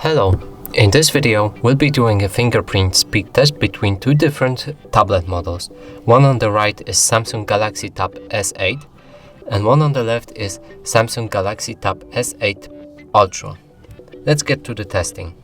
Hello, in this video we'll be doing a fingerprint speed test between two different tablet models. One on the right is Samsung Galaxy Tab S8 and one on the left is Samsung Galaxy Tab S8 Ultra. Let's get to the testing.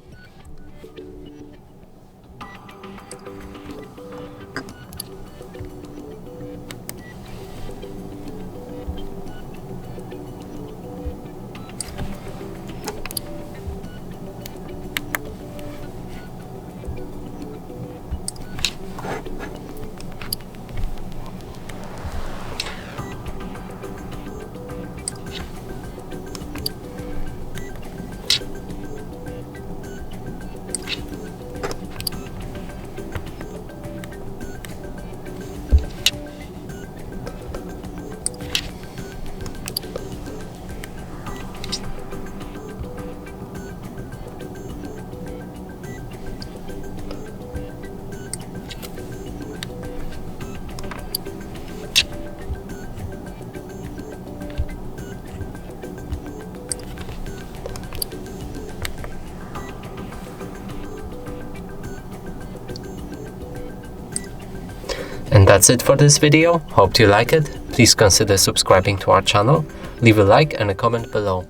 And that's it for this video. Hope you like it. Please consider subscribing to our channel. Leave a like and a comment below.